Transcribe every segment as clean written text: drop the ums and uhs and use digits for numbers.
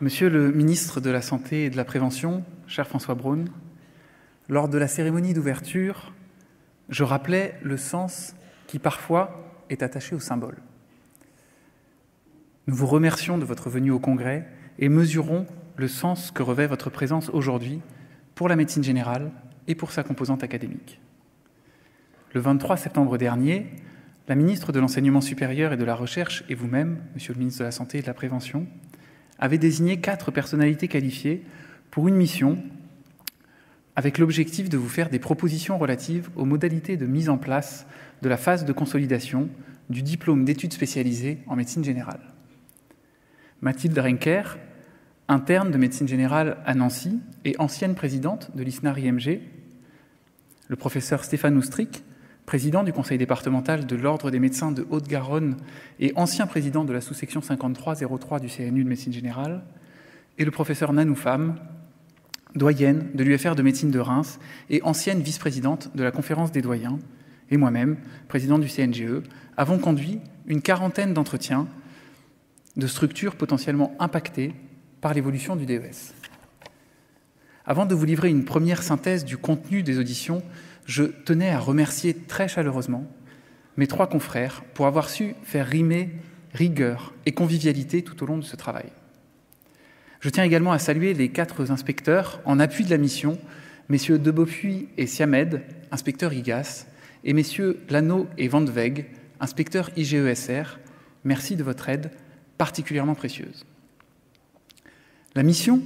Monsieur le ministre de la Santé et de la Prévention, cher François Braun, lors de la cérémonie d'ouverture, je rappelais le sens qui parfois est attaché au symbole. Nous vous remercions de votre venue au Congrès et mesurons le sens que revêt votre présence aujourd'hui pour la médecine générale et pour sa composante académique. Le 23 septembre dernier, la ministre de l'Enseignement supérieur et de la Recherche et vous-même, monsieur le ministre de la Santé et de la Prévention, avez désigné 4 personnalités qualifiées pour une mission avec l'objectif de vous faire des propositions relatives aux modalités de mise en place de la phase de consolidation du diplôme d'études spécialisées en médecine générale. Mathilde Renker, interne de médecine générale à Nancy et ancienne présidente de l'ISNAR-IMG, le professeur Stéphane Oustric, président du conseil départemental de l'Ordre des médecins de Haute-Garonne et ancien président de la sous-section 5303 du CNU de médecine générale, et le professeur Nanou Pham, doyenne de l'UFR de médecine de Reims et ancienne vice-présidente de la conférence des doyens, et moi-même, président du CNGE, avons conduit une quarantaine d'entretiens de structures potentiellement impactées par l'évolution du DES. Avant de vous livrer une première synthèse du contenu des auditions, je tenais à remercier très chaleureusement mes 3 confrères pour avoir su faire rimer rigueur et convivialité tout au long de ce travail. Je tiens également à saluer les 4 inspecteurs en appui de la mission, messieurs Debeaupuis et Siamed, inspecteurs IGAS, et messieurs Lano et Van de Weg, inspecteurs IGESR. Merci de votre aide particulièrement précieuse. La mission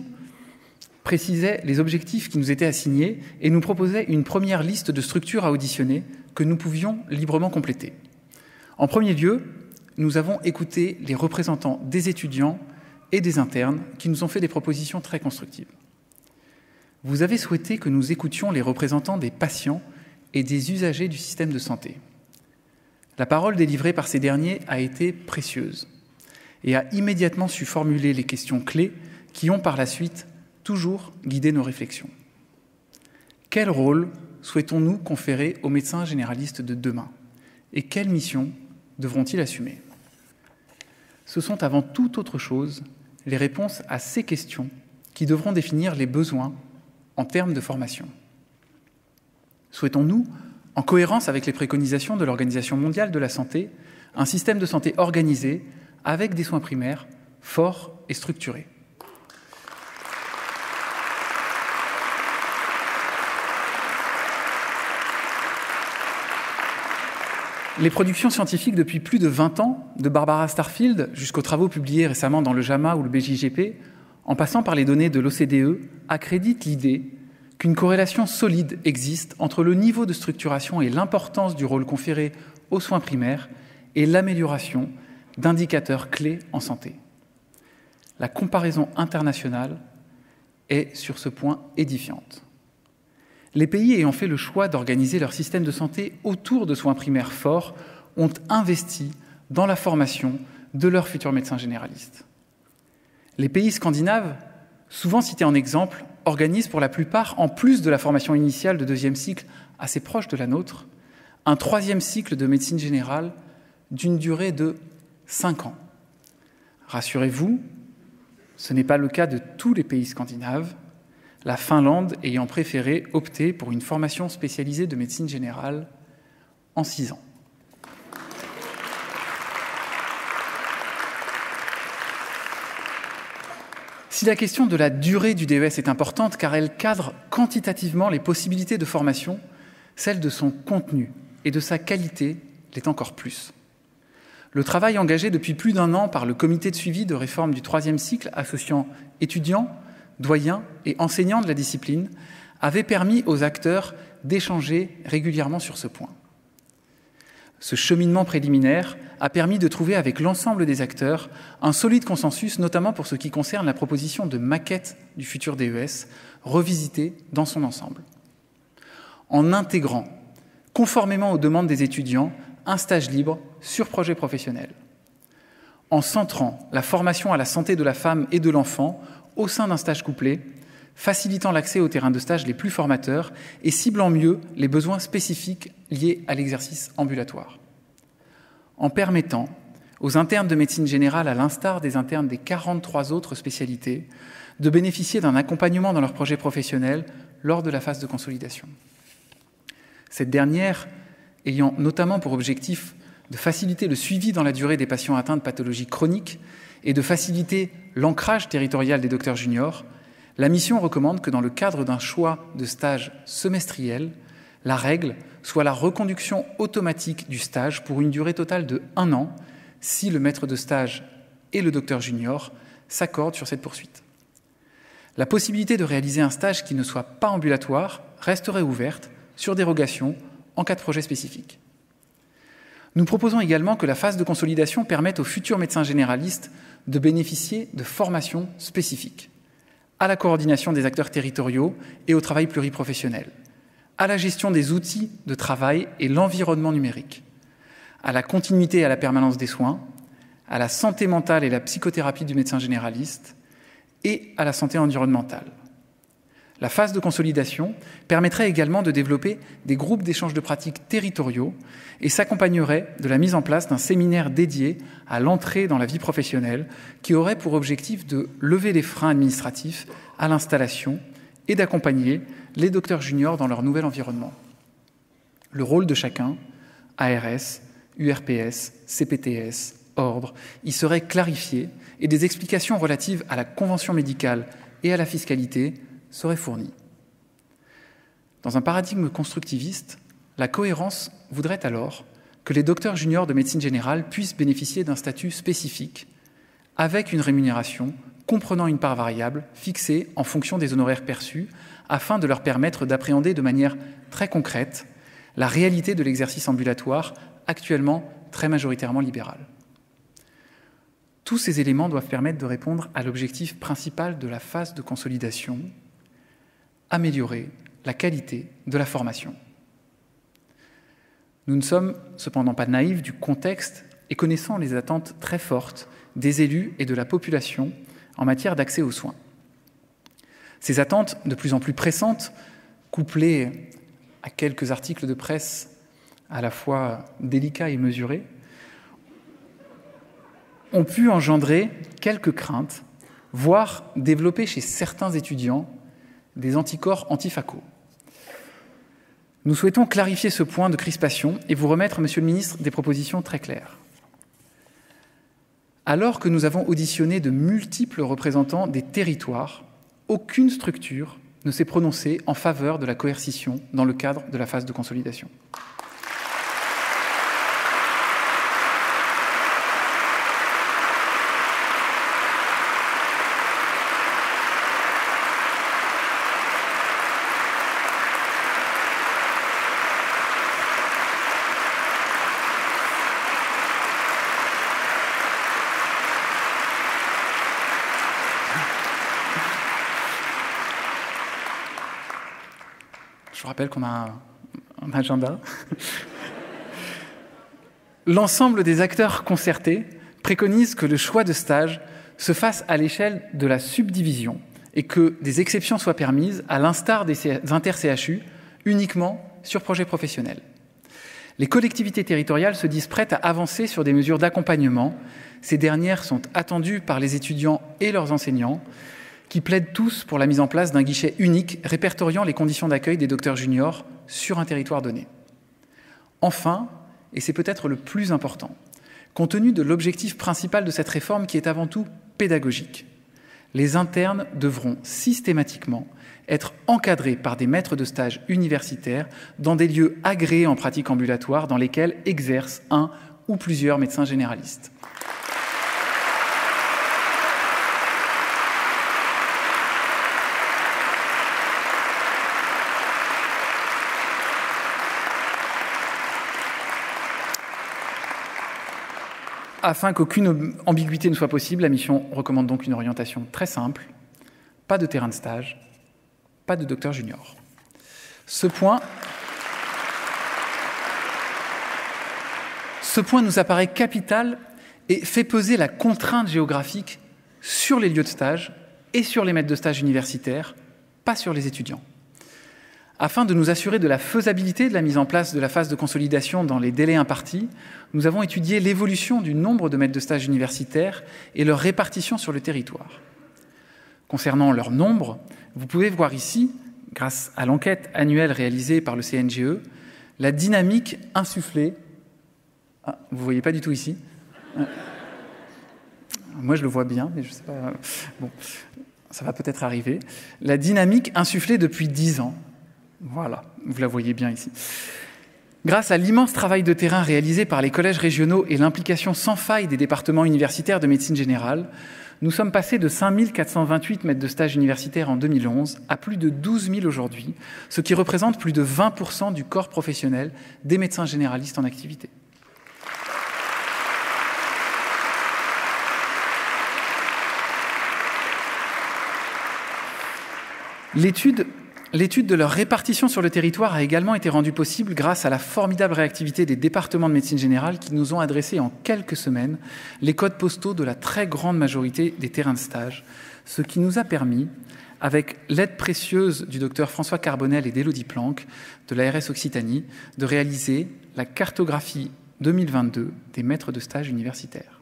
précisait les objectifs qui nous étaient assignés et nous proposait une première liste de structures à auditionner que nous pouvions librement compléter. En premier lieu, nous avons écouté les représentants des étudiants et des internes qui nous ont fait des propositions très constructives. Vous avez souhaité que nous écoutions les représentants des patients et des usagers du système de santé. La parole délivrée par ces derniers a été précieuse et a immédiatement su formuler les questions clés qui ont par la suite toujours guidé nos réflexions. Quel rôle souhaitons-nous conférer aux médecins généralistes de demain et quelle mission devront-ils assumer? Ce sont avant toute autre chose les réponses à ces questions qui devront définir les besoins en termes de formation. Souhaitons-nous, en cohérence avec les préconisations de l'Organisation mondiale de la santé, un système de santé organisé avec des soins primaires forts et structurés? Les productions scientifiques depuis plus de 20 ans, de Barbara Starfield jusqu'aux travaux publiés récemment dans le JAMA ou le BJGP, en passant par les données de l'OCDE, accréditent l'idée qu'une corrélation solide existe entre le niveau de structuration et l'importance du rôle conféré aux soins primaires et l'amélioration d'indicateurs clés en santé. La comparaison internationale est sur ce point édifiante. Les pays ayant fait le choix d'organiser leur système de santé autour de soins primaires forts ont investi dans la formation de leurs futurs médecins généralistes. Les pays scandinaves, souvent cités en exemple, organisent pour la plupart, en plus de la formation initiale de 2e cycle assez proche de la nôtre, un 3e cycle de médecine générale d'une durée de 5 ans. Rassurez-vous, ce n'est pas le cas de tous les pays scandinaves, la Finlande ayant préféré opter pour une formation spécialisée de médecine générale en 6 ans. Si la question de la durée du DES est importante car elle cadre quantitativement les possibilités de formation, celle de son contenu et de sa qualité l'est encore plus. Le travail engagé depuis plus d'1 an par le comité de suivi de réforme du 3e cycle associant étudiants, doyens et enseignants de la discipline avait permis aux acteurs d'échanger régulièrement sur ce point. Ce cheminement préliminaire a permis de trouver avec l'ensemble des acteurs un solide consensus, notamment pour ce qui concerne la proposition de maquette du futur DES, revisitée dans son ensemble. En intégrant, conformément aux demandes des étudiants, un stage libre sur projet professionnel. En centrant la formation à la santé de la femme et de l'enfant au sein d'un stage couplé, facilitant l'accès aux terrains de stage les plus formateurs et ciblant mieux les besoins spécifiques liés à l'exercice ambulatoire. En permettant aux internes de médecine générale, à l'instar des internes des 43 autres spécialités, de bénéficier d'un accompagnement dans leur projet professionnel lors de la phase de consolidation. Cette dernière ayant notamment pour objectif de faciliter le suivi dans la durée des patients atteints de pathologies chroniques et de faciliter l'ancrage territorial des docteurs juniors, la mission recommande que dans le cadre d'un choix de stage semestriel, la règle soit la reconduction automatique du stage pour une durée totale de 1 an si le maître de stage et le docteur junior s'accordent sur cette poursuite. La possibilité de réaliser un stage qui ne soit pas ambulatoire resterait ouverte sur dérogation en cas de projet spécifique. Nous proposons également que la phase de consolidation permette aux futurs médecins généralistes de bénéficier de formations spécifiques à la coordination des acteurs territoriaux et au travail pluriprofessionnel, à la gestion des outils de travail et l'environnement numérique, à la continuité et à la permanence des soins, à la santé mentale et la psychothérapie du médecin généraliste et à la santé environnementale. La phase de consolidation permettrait également de développer des groupes d'échange de pratiques territoriaux et s'accompagnerait de la mise en place d'un séminaire dédié à l'entrée dans la vie professionnelle qui aurait pour objectif de lever les freins administratifs à l'installation et d'accompagner les docteurs juniors dans leur nouvel environnement. Le rôle de chacun, ARS, URPS, CPTS, ordre, y serait clarifié et des explications relatives à la convention médicale et à la fiscalité seraient fournies. Dans un paradigme constructiviste, la cohérence voudrait alors que les docteurs juniors de médecine générale puissent bénéficier d'un statut spécifique avec une rémunération comprenant une part variable fixée en fonction des honoraires perçus afin de leur permettre d'appréhender de manière très concrète la réalité de l'exercice ambulatoire actuellement très majoritairement libéral. Tous ces éléments doivent permettre de répondre à l'objectif principal de la phase de consolidation, améliorer la qualité de la formation. Nous ne sommes cependant pas naïfs du contexte et connaissant les attentes très fortes des élus et de la population en matière d'accès aux soins. Ces attentes de plus en plus pressantes, couplées à quelques articles de presse à la fois délicats et mesurés, ont pu engendrer quelques craintes, voire développer chez certains étudiants des anticorps antifacaux. Nous souhaitons clarifier ce point de crispation et vous remettre, Monsieur le Ministre, des propositions très claires. Alors que nous avons auditionné de multiples représentants des territoires, aucune structure ne s'est prononcée en faveur de la coercition dans le cadre de la phase de consolidation. Je vous rappelle qu'on a un agenda. L'ensemble des acteurs concertés préconise que le choix de stage se fasse à l'échelle de la subdivision et que des exceptions soient permises, à l'instar des inter-CHU, uniquement sur projet professionnel. Les collectivités territoriales se disent prêtes à avancer sur des mesures d'accompagnement. Ces dernières sont attendues par les étudiants et leurs enseignants, qui plaident tous pour la mise en place d'un guichet unique répertoriant les conditions d'accueil des docteurs juniors sur un territoire donné. Enfin, et c'est peut-être le plus important, compte tenu de l'objectif principal de cette réforme qui est avant tout pédagogique, les internes devront systématiquement être encadrés par des maîtres de stage universitaires dans des lieux agréés en pratique ambulatoire dans lesquels exercent un ou plusieurs médecins généralistes. Afin qu'aucune ambiguïté ne soit possible, la mission recommande donc une orientation très simple, pas de terrain de stage, pas de docteur junior. Ce point nous apparaît capital et fait peser la contrainte géographique sur les lieux de stage et sur les maîtres de stage universitaires, pas sur les étudiants. Afin de nous assurer de la faisabilité de la mise en place de la phase de consolidation dans les délais impartis, nous avons étudié l'évolution du nombre de maîtres de stage universitaires et leur répartition sur le territoire. Concernant leur nombre, vous pouvez voir ici, grâce à l'enquête annuelle réalisée par le CNGE, la dynamique insufflée. Ah, vous ne voyez pas du tout ici. Moi, je le vois bien, mais je ne sais pas. Bon, ça va peut-être arriver. La dynamique insufflée depuis 10 ans. Voilà, vous la voyez bien ici. Grâce à l'immense travail de terrain réalisé par les collèges régionaux et l'implication sans faille des départements universitaires de médecine générale, nous sommes passés de 5 428 maîtres de stage universitaires en 2011 à plus de 12 000 aujourd'hui, ce qui représente plus de 20% du corps professionnel des médecins généralistes en activité. L'étude de leur répartition sur le territoire a également été rendue possible grâce à la formidable réactivité des départements de médecine générale qui nous ont adressé en quelques semaines les codes postaux de la très grande majorité des terrains de stage, ce qui nous a permis, avec l'aide précieuse du docteur François Carbonel et d'Élodie Planck de l'ARS Occitanie, de réaliser la cartographie 2022 des maîtres de stage universitaires.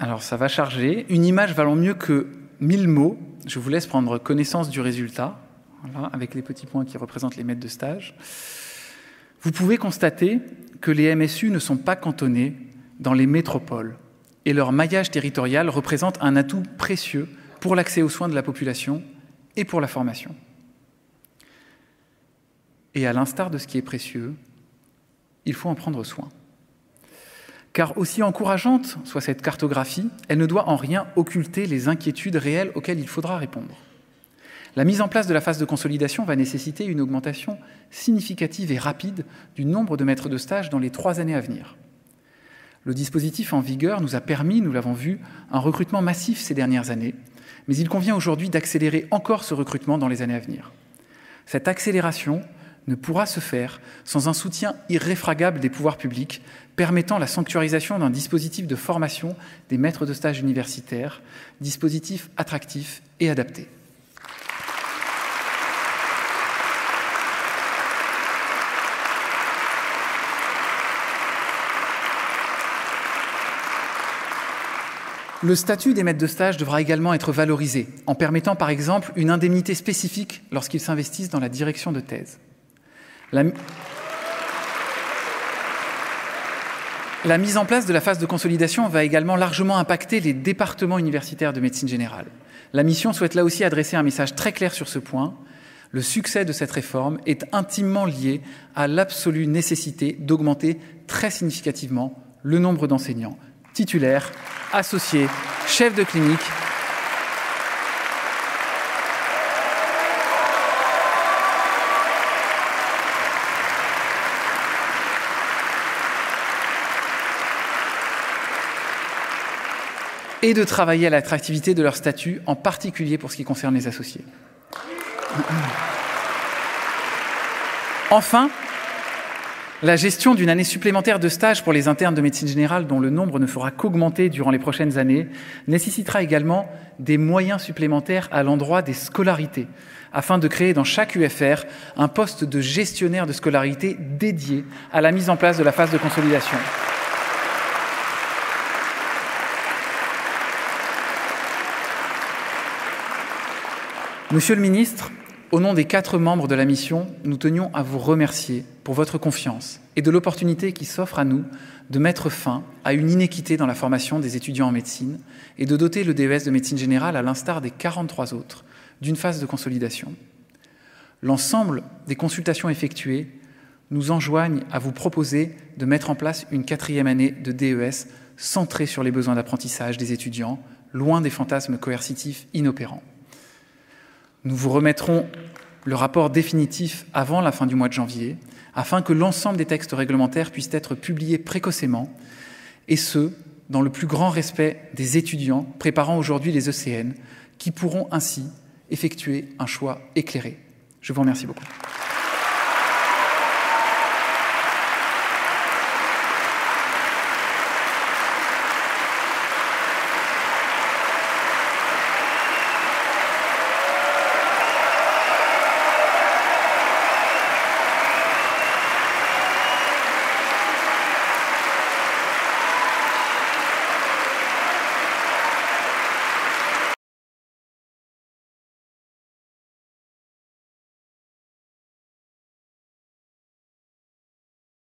Alors, ça va charger. Une image valant mieux que 1000 mots. Je vous laisse prendre connaissance du résultat, voilà, avec les petits points qui représentent les maîtres de stage. Vous pouvez constater que les MSU ne sont pas cantonnés dans les métropoles et leur maillage territorial représente un atout précieux pour l'accès aux soins de la population et pour la formation. Et à l'instar de ce qui est précieux, il faut en prendre soin. Car aussi encourageante soit cette cartographie, elle ne doit en rien occulter les inquiétudes réelles auxquelles il faudra répondre. La mise en place de la phase de consolidation va nécessiter une augmentation significative et rapide du nombre de maîtres de stage dans les 3 années à venir. Le dispositif en vigueur nous a permis, nous l'avons vu, un recrutement massif ces dernières années, mais il convient aujourd'hui d'accélérer encore ce recrutement dans les années à venir. Cette accélération ne pourra se faire sans un soutien irréfragable des pouvoirs publics permettant la sanctuarisation d'un dispositif de formation des maîtres de stage universitaires, dispositif attractif et adapté. Le statut des maîtres de stage devra également être valorisé, en permettant par exemple une indemnité spécifique lorsqu'ils s'investissent dans la direction de thèse. La mise en place de la phase de consolidation va également largement impacter les départements universitaires de médecine générale. La mission souhaite là aussi adresser un message très clair sur ce point. Le succès de cette réforme est intimement lié à l'absolue nécessité d'augmenter très significativement le nombre d'enseignants, titulaires, associés, chefs de clinique, et de travailler à l'attractivité de leur statut, en particulier pour ce qui concerne les associés. Enfin, la gestion d'une année supplémentaire de stage pour les internes de médecine générale, dont le nombre ne fera qu'augmenter durant les prochaines années, nécessitera également des moyens supplémentaires à l'endroit des scolarités, afin de créer dans chaque UFR un poste de gestionnaire de scolarité dédié à la mise en place de la phase de consolidation. Monsieur le ministre, au nom des 4 membres de la mission, nous tenions à vous remercier pour votre confiance et de l'opportunité qui s'offre à nous de mettre fin à une inéquité dans la formation des étudiants en médecine et de doter le DES de médecine générale, à l'instar des 43 autres, d'une phase de consolidation. L'ensemble des consultations effectuées nous enjoignent à vous proposer de mettre en place une 4e année de DES centrée sur les besoins d'apprentissage des étudiants, loin des fantasmes coercitifs inopérants. Nous vous remettrons le rapport définitif avant la fin du mois de janvier, afin que l'ensemble des textes réglementaires puissent être publiés précocement, et ce, dans le plus grand respect des étudiants préparant aujourd'hui les ECN, qui pourront ainsi effectuer un choix éclairé. Je vous remercie beaucoup.